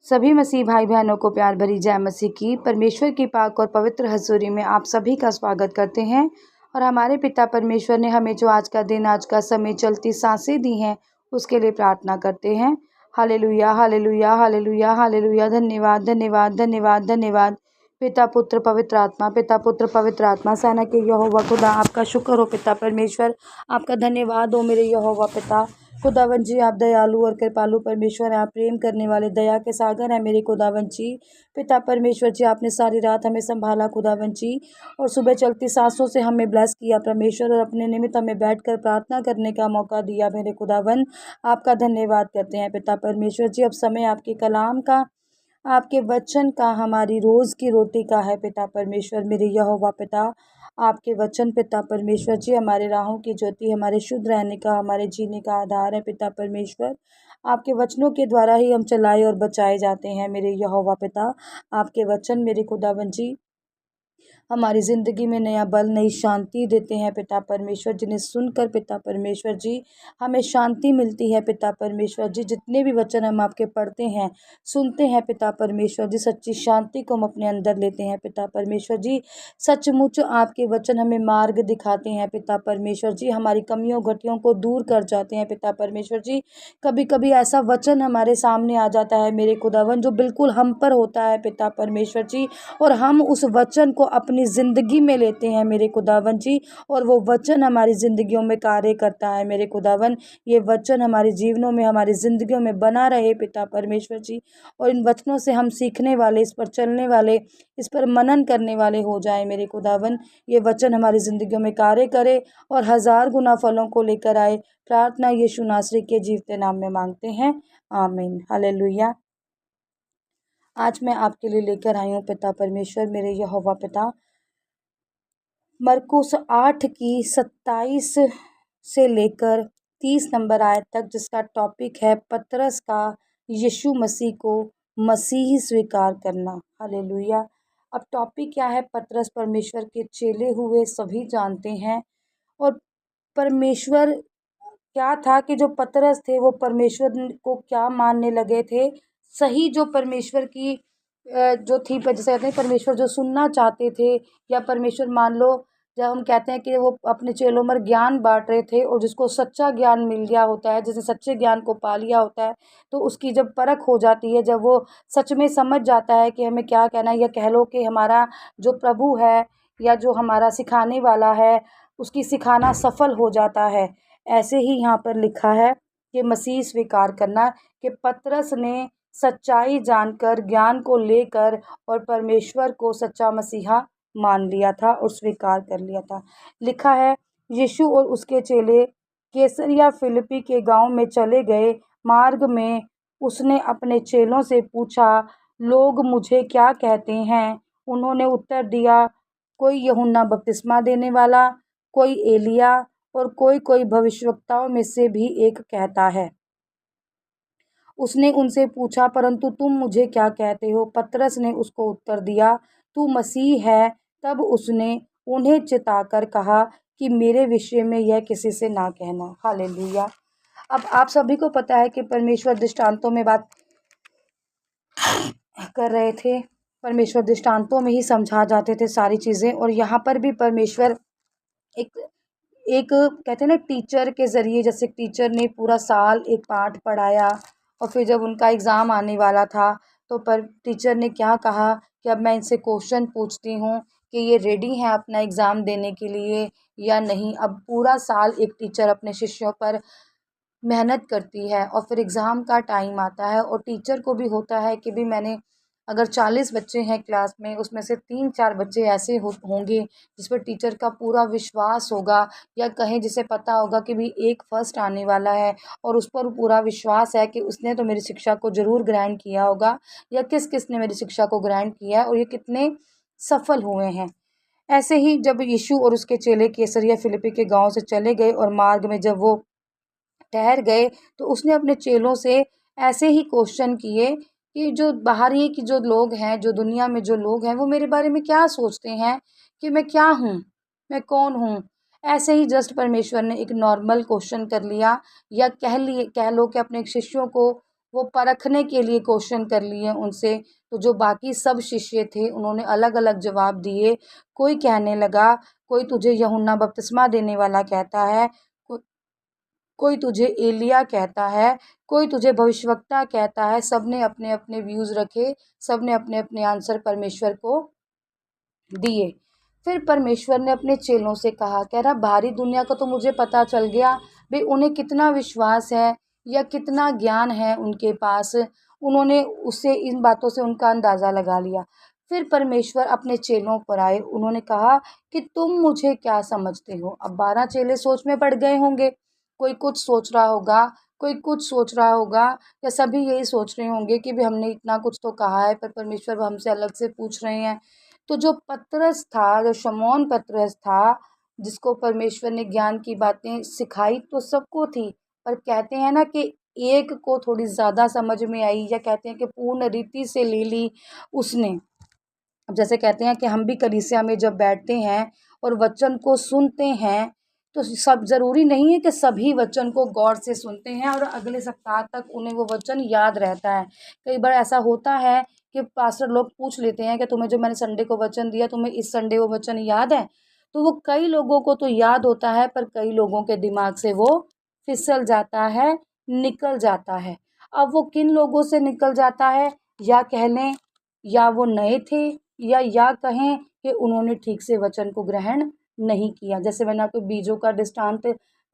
सभी मसीह भाई बहनों को प्यार भरी जय मसीह की। परमेश्वर की पाक और पवित्र हजूरी में आप सभी का स्वागत करते हैं। और हमारे पिता परमेश्वर ने हमें जो आज का दिन, आज का समय, चलती सांसें दी हैं, उसके लिए प्रार्थना करते हैं। Hallelujah, hallelujah, hallelujah, hallelujah. धन्यवाद, धन्यवाद, धन्यवाद, धन्यवाद। पिता पुत्र पवित्र आत्मा, पिता पुत्र पवित्र आत्मा, सेना के यहोवा खुदा, आपका शुक्र हो पिता परमेश्वर, आपका धन्यवाद हो मेरे यहोवा पिता। खुदावन जी, आप दयालु और कृपालु परमेश्वर हैं, आप प्रेम करने वाले दया के सागर हैं मेरे खुदावन जी। पिता परमेश्वर जी, आपने सारी रात हमें संभाला खुदावन जी, और सुबह चलती सांसों से हमें ब्लेस किया परमेश्वर, और अपने निमित्त हमें बैठकर प्रार्थना करने का मौका दिया मेरे खुदावन। आपका धन्यवाद करते हैं पिता परमेश्वर जी। अब समय आपके कलाम का, आपके वचन का, हमारी रोज़ की रोटी का है पिता परमेश्वर मेरे यहोवा पिता। आपके वचन पिता परमेश्वर जी हमारे राहों की ज्योति, हमारे शुद्ध रहने का, हमारे जीने का आधार है पिता परमेश्वर। आपके वचनों के द्वारा ही हम चलाए और बचाए जाते हैं मेरे यहोवा पिता। आपके वचन मेरे खुदावन जी हमारी ज़िंदगी में नया बल, नई शांति देते हैं पिता परमेश्वर, जिन्हें सुनकर पिता परमेश्वर जी हमें शांति मिलती है पिता परमेश्वर जी। जितने भी वचन हम आपके पढ़ते हैं, सुनते हैं पिता परमेश्वर जी, सच्ची शांति को हम अपने अंदर लेते हैं पिता परमेश्वर जी। सचमुच आपके वचन हमें मार्ग दिखाते हैं पिता परमेश्वर जी, हमारी कमियों घटियों को दूर कर जाते हैं पिता परमेश्वर जी। कभी कभी ऐसा वचन हमारे सामने आ जाता है मेरे खुदावन, जो बिल्कुल हम पर होता है पिता परमेश्वर जी, और हम उस वचन को अपनी ज़िंदगी में लेते हैं मेरे खुदावन जी, और वो वचन हमारी ज़िंदगियों में कार्य करता है मेरे खुदावन। ये वचन हमारे जीवनों में, हमारी ज़िंदगियों में बना रहे पिता परमेश्वर जी, और इन वचनों से हम सीखने वाले, इस पर चलने वाले, इस पर मनन करने वाले हो जाए मेरे खुदावन। ये वचन हमारी ज़िंदगियों में कार्य करे और 1000 गुना फलों को लेकर आए। प्रार्थना यीशु नासरी के जीवते नाम में मांगते हैं, आमीन। हालेलुया। आज मैं आपके लिए लेकर आई हूँ पिता परमेश्वर मेरे यहोवा पिता, मरकुस 8 की 27 से लेकर 30 नंबर आयत तक, जिसका टॉपिक है पतरस का यीशु मसीह को मसीही स्वीकार करना। हालेलुया। अब टॉपिक क्या है? पतरस परमेश्वर के चेले हुए, सभी जानते हैं। और परमेश्वर क्या था कि जो पतरस थे वो परमेश्वर को क्या मानने लगे थे? सही जो परमेश्वर की जो थी, जैसे कहते हैं परमेश्वर जो सुनना चाहते थे, या परमेश्वर मान लो, जब हम कहते हैं कि वो अपने चेलों में ज्ञान बांट रहे थे, और जिसको सच्चा ज्ञान मिल गया होता है, जिसने सच्चे ज्ञान को पा लिया होता है, तो उसकी जब परख हो जाती है, जब वो सच में समझ जाता है कि हमें क्या कहना है, या कह लो कि हमारा जो प्रभु है या जो हमारा सिखाने वाला है, उसकी सिखाना सफल हो जाता है। ऐसे ही यहाँ पर लिखा है कि मसीह स्वीकार करना, कि पतरस ने सच्चाई जानकर, ज्ञान को लेकर, और परमेश्वर को सच्चा मसीहा मान लिया था और स्वीकार कर लिया था। लिखा है, यीशु और उसके चेले कैसरिया फिलिप्पी के गांव में चले गए। मार्ग में उसने अपने चेलों से पूछा, लोग मुझे क्या कहते हैं? उन्होंने उत्तर दिया, कोई यूहन्ना बपतिस्मा देने वाला, कोई एलिया, और कोई भविष्यवक्ताओं में से भी एक कहता है। उसने उनसे पूछा, परंतु तुम मुझे क्या कहते हो? पतरस ने उसको उत्तर दिया, तू मसीह है। तब उसने उन्हें चिताकर कहा कि मेरे विषय में यह किसी से ना कहना। हालेलुया। अब आप सभी को पता है कि परमेश्वर दृष्टांतों में बात कर रहे थे, परमेश्वर दृष्टांतों में ही समझा जाते थे सारी चीज़ें। और यहाँ पर भी परमेश्वर एक एक कहते हैं ना, टीचर के ज़रिए, जैसे टीचर ने पूरा साल एक पाठ पढ़ाया, और फिर जब उनका एग्ज़ाम आने वाला था, तो पर टीचर ने क्या कहा कि अब मैं इनसे क्वेश्चन पूछती हूँ कि ये रेडी हैं अपना एग्ज़ाम देने के लिए या नहीं। अब पूरा साल एक टीचर अपने शिष्यों पर मेहनत करती है, और फिर एग्ज़ाम का टाइम आता है, और टीचर को भी होता है कि भी मैंने, अगर 40 बच्चे हैं क्लास में, उसमें से 3-4 बच्चे ऐसे होंगे जिस पर टीचर का पूरा विश्वास होगा, या कहें जिसे पता होगा कि भी एक फर्स्ट आने वाला है, और उस पर पूरा विश्वास है कि उसने तो मेरी शिक्षा को ज़रूर ग्रहण किया होगा, या किस किस ने मेरी शिक्षा को ग्रहण किया है, और ये कितने सफल हुए हैं। ऐसे ही जब यीशु और उसके चेले कैसरिया फिलिप्पी के गांव से चले गए, और मार्ग में जब वो ठहर गए, तो उसने अपने चेलों से ऐसे ही क्वेश्चन किए कि जो बाहरी की जो लोग हैं, जो दुनिया में जो लोग हैं, वो मेरे बारे में क्या सोचते हैं, कि मैं क्या हूँ, मैं कौन हूँ। ऐसे ही जस्ट परमेश्वर ने एक नॉर्मल क्वेश्चन कर लिया, या कह लो कि अपने शिष्यों को वो परखने के लिए क्वेश्चन कर लिए उनसे। तो जो बाकी सब शिष्य थे उन्होंने अलग अलग जवाब दिए। कोई कहने लगा, कोई तुझे यूहन्ना बपतिस्मा देने वाला कहता है, कोई तुझे एलिया कहता है, कोई तुझे भविष्यवक्ता कहता है। सब ने अपने अपने व्यूज़ रखे, सब ने अपने अपने आंसर परमेश्वर को दिए। फिर परमेश्वर ने अपने चेलों से कहा, कह रहा बाहरी दुनिया का तो मुझे पता चल गया, भाई उन्हें कितना विश्वास है या कितना ज्ञान है उनके पास, उन्होंने उससे इन बातों से उनका अंदाज़ा लगा लिया। फिर परमेश्वर अपने चेलों पर आए, उन्होंने कहा कि तुम मुझे क्या समझते हो। अब 12 चेले सोच में पड़ गए होंगे, कोई कुछ सोच रहा होगा, कोई कुछ सोच रहा होगा, या सभी यही सोच रहे होंगे कि भाई हमने इतना कुछ तो कहा है पर परमेश्वर हमसे अलग से पूछ रहे हैं। तो जो पतरस था, जो शमौन पतरस था, जिसको परमेश्वर ने ज्ञान की बातें सिखाई तो सबको थी, पर कहते हैं ना कि एक को थोड़ी ज़्यादा समझ में आई, या कहते हैं कि पूर्ण रीति से ले ली उसने। अब जैसे कहते हैं कि हम भी कलीसिया में जब बैठते हैं और वचन को सुनते हैं, तो सब ज़रूरी नहीं है कि सभी वचन को गौर से सुनते हैं और अगले सप्ताह तक उन्हें वो वचन याद रहता है। कई बार ऐसा होता है कि पास्टर लोग पूछ लेते हैं कि तुम्हें जो मैंने संडे को वचन दिया, तुम्हें इस संडे वो वचन याद है? तो वो कई लोगों को तो याद होता है, पर कई लोगों के दिमाग से वो फिसल जाता है, निकल जाता है। अब वो किन लोगों से निकल जाता है, या कह लें या वो नए थे, या कहें कि उन्होंने ठीक से वचन को ग्रहण नहीं किया। जैसे मैंने आपको बीजों का दृष्टांत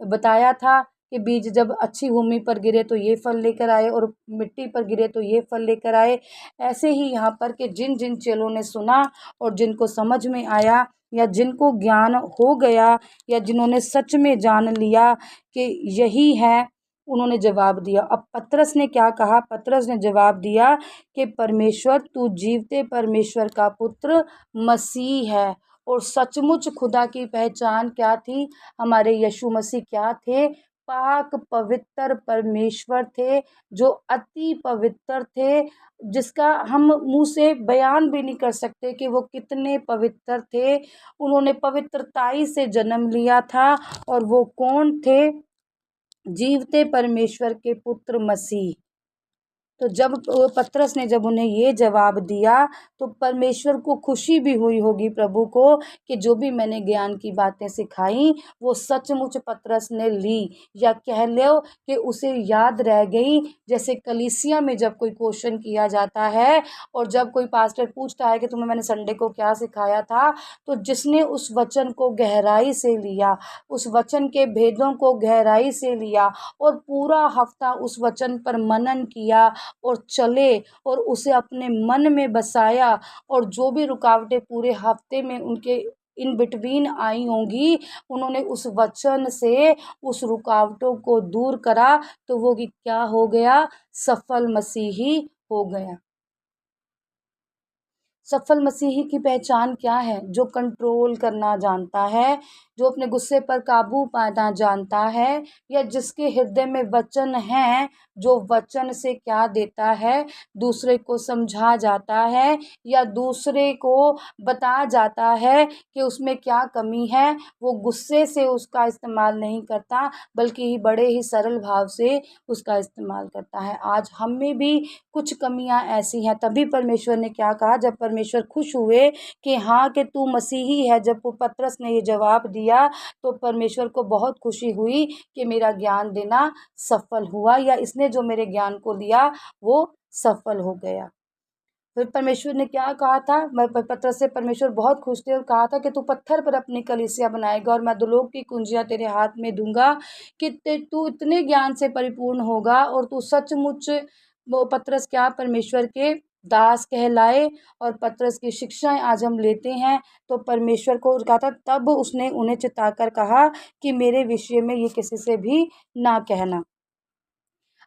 बताया था कि बीज जब अच्छी भूमि पर गिरे तो ये फल लेकर आए, और मिट्टी पर गिरे तो ये फल लेकर आए। ऐसे ही यहाँ पर कि जिन जिन चेलों ने सुना और जिनको समझ में आया, या जिनको ज्ञान हो गया, या जिन्होंने सच में जान लिया कि यही है, उन्होंने जवाब दिया। अब पतरस ने क्या कहा? पतरस ने जवाब दिया कि परमेश्वर, तू जीवते परमेश्वर का पुत्र मसीह है। और सचमुच खुदा की पहचान क्या थी? हमारे यीशु मसीह क्या थे? पाक पवित्र परमेश्वर थे, जो अति पवित्र थे, जिसका हम मुंह से बयान भी नहीं कर सकते कि वो कितने पवित्र थे। उन्होंने पवित्रताई से जन्म लिया था। और वो कौन थे? जीवते परमेश्वर के पुत्र मसीह। तो जब पतरस ने जब उन्हें ये जवाब दिया, तो परमेश्वर को खुशी भी हुई होगी प्रभु को, कि जो भी मैंने ज्ञान की बातें सिखाई वो सचमुच पतरस ने ली, या कह लो कि उसे याद रह गई। जैसे कलीसिया में जब कोई क्वेश्चन किया जाता है और जब कोई पास्टर पूछता है कि तुम्हें मैंने संडे को क्या सिखाया था, तो जिसने उस वचन को गहराई से लिया, उस वचन के भेदों को गहराई से लिया और पूरा हफ्ता उस वचन पर मनन किया और चले और उसे अपने मन में बसाया, और जो भी रुकावटें पूरे हफ्ते में उनके इन बिटवीन आई होंगी, उन्होंने उस वचन से उस रुकावटों को दूर करा, तो वो कि क्या हो गया? सफल मसीही हो गया। सफल मसीही की पहचान क्या है? जो कंट्रोल करना जानता है, जो अपने गुस्से पर काबू पाना जानता है, या जिसके हृदय में वचन है, जो वचन से क्या देता है, दूसरे को समझा जाता है, या दूसरे को बता जाता है कि उसमें क्या कमी है। वो गुस्से से उसका इस्तेमाल नहीं करता, बल्कि ही बड़े ही सरल भाव से उसका इस्तेमाल करता है। आज हम में भी कुछ कमियां ऐसी हैं, तभी परमेश्वर ने क्या कहा, जब परमेश्वर खुश हुए कि हाँ कि तू मसीही है, जब वो पतरस ने ये जवाब दिया, तो परमेश्वर को बहुत खुशी हुई कि मेरा ज्ञान देना सफल हुआ, या इसने जो मेरे ज्ञान को दिया वो सफल हो गया। फिर परमेश्वर ने क्या कहा था? पतरस से परमेश्वर बहुत खुश थे और कहा था कि तू पत्थर पर अपनी कलीसिया बनाएगा और मैं दुलोक की कुंजियां तेरे हाथ में दूंगा, कि तू इतने ज्ञान से परिपूर्ण होगा और तू सचमुच वो पतरस क्या परमेश्वर के दास कहलाए। और पतरस की शिक्षाएं आज हम लेते हैं, तो परमेश्वर को कहा था, तब उसने उन्हें चिताकर कहा कि मेरे विषय में ये किसी से भी ना कहना।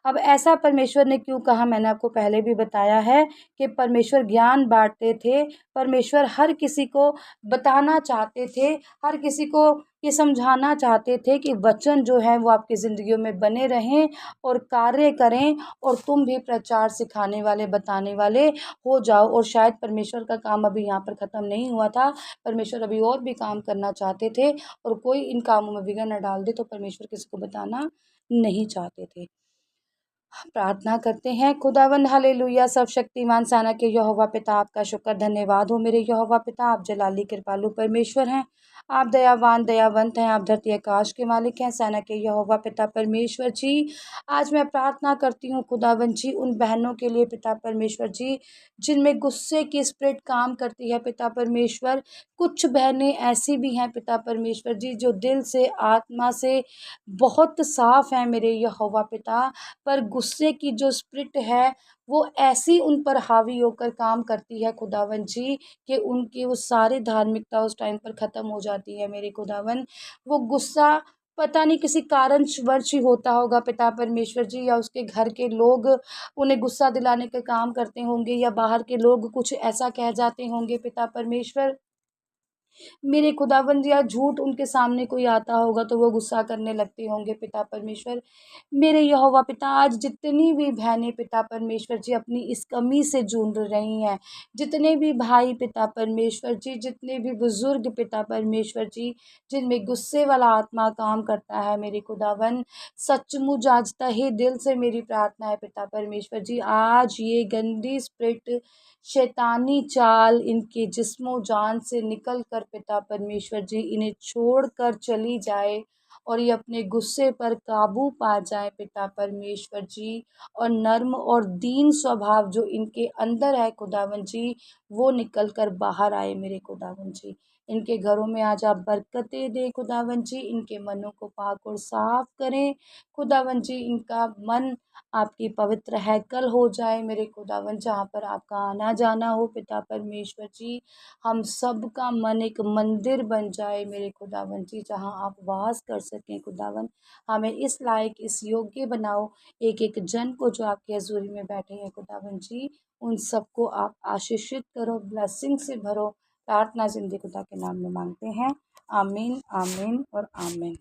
अब ऐसा परमेश्वर ने क्यों कहा? मैंने आपको पहले भी बताया है कि परमेश्वर ज्ञान बांटते थे, परमेश्वर हर किसी को बताना चाहते थे, हर किसी को ये समझाना चाहते थे कि वचन जो है वो आपकी ज़िंदगियों में बने रहें और कार्य करें, और तुम भी प्रचार सिखाने वाले, बताने वाले हो जाओ। और शायद परमेश्वर का काम अभी यहाँ पर ख़त्म नहीं हुआ था, परमेश्वर अभी और भी काम करना चाहते थे, और कोई इन कामों में विघ्न न डाल दे, तो परमेश्वर किसी को बताना नहीं चाहते थे। प्रार्थना करते हैं। खुदावंद हालेलुया, सर्वशक्तिमान सेना के यहोवा पिता, आपका शुक्र धन्यवाद हो मेरे यहोवा पिता। आप जलाली कृपालु परमेश्वर हैं, आप दयावान दयावंत हैं, आप धरती आकाश के मालिक हैं, सेना के यहोवा पिता परमेश्वर जी। आज मैं प्रार्थना करती हूँ खुदावंद जी उन बहनों के लिए पिता परमेश्वर जी, जिनमें गुस्से की स्पिरिट काम करती है पिता परमेश्वर। कुछ बहनें ऐसी भी हैं पिता परमेश्वर जी, जो दिल से आत्मा से बहुत साफ हैं मेरे यहोवा पिता, पर गुस्से की जो स्पिरिट है वो ऐसी उन पर हावी होकर काम करती है खुदावन जी, कि उनकी वो सारी धार्मिकता उस टाइम पर ख़त्म हो जाती है मेरे खुदावन। वो गुस्सा पता नहीं किसी कारणवश ही होता होगा पिता परमेश्वर जी, या उसके घर के लोग उन्हें गुस्सा दिलाने का काम करते होंगे, या बाहर के लोग कुछ ऐसा कह जाते होंगे पिता परमेश्वर। मेरे खुदावंद, या झूठ उनके सामने कोई आता होगा तो वो गुस्सा करने लगते होंगे पिता परमेश्वर। मेरे यहोवा पिता, आज जितनी भी बहनें पिता परमेश्वर जी अपनी इस कमी से जूझ रही हैं, जितने भी भाई पिता परमेश्वर जी, जितने भी बुजुर्ग पिता परमेश्वर जी, जिनमें गुस्से वाला आत्मा काम करता है मेरे खुदावन, सचमुच आज तहे दिल से मेरी प्रार्थना है पिता परमेश्वर जी, आज ये गंदी स्पिरिट, शैतानी चाल इनके जिस्मो जान से निकल कर पिता परमेश्वर जी इन्हें छोड़ कर चली जाए, और ये अपने गुस्से पर काबू पा जाए पिता परमेश्वर जी। और नर्म और दीन स्वभाव जो इनके अंदर है खुदावन जी, वो निकल कर बाहर आए मेरे खुदावन जी। इनके घरों में आज आप बरकतें दें खुदावन जी, इनके मनों को पाक और साफ करें खुदावन जी। इनका मन आपकी पवित्र हैकल हो जाए मेरे खुदावन, जहाँ पर आपका आना जाना हो पिता परमेश्वर जी। हम सब का मन एक मंदिर बन जाए मेरे खुदावन जी, जहाँ आप वास कर सकें खुदावन। हमें इस लायक इस योग्य बनाओ, एक एक जन को जो आपकी हजूरी में बैठे हैं खुदावन जी, उन सबको आप आशीषित करो, ब्लेसिंग से भरो। प्रार्थना जिंदगी खुदा के नाम में मांगते हैं, आमीन आमीन और आमीन।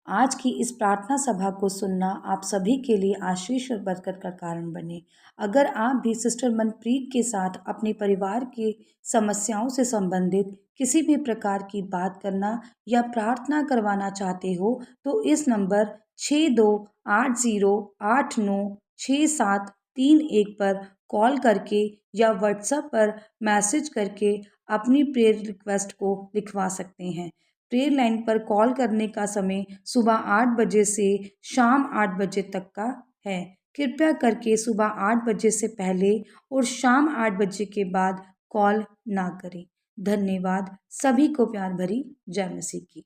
आज की इस प्रार्थना सभा को सुनना आप सभी के लिए आशीष और बरकत का कारण बने। अगर आप भी सिस्टर मनप्रीत के साथ अपने परिवार की समस्याओं से संबंधित किसी भी प्रकार की बात करना या प्रार्थना करवाना चाहते हो, तो इस नंबर 6280896731 पर कॉल करके या व्हाट्सएप पर मैसेज करके अपनी प्रेयर रिक्वेस्ट को लिखवा सकते हैं। प्रेयर लाइन पर कॉल करने का समय सुबह 8 बजे से शाम 8 बजे तक का है। कृपया करके सुबह 8 बजे से पहले और शाम 8 बजे के बाद कॉल ना करें। धन्यवाद। सभी को प्यार भरी जय मसीह की।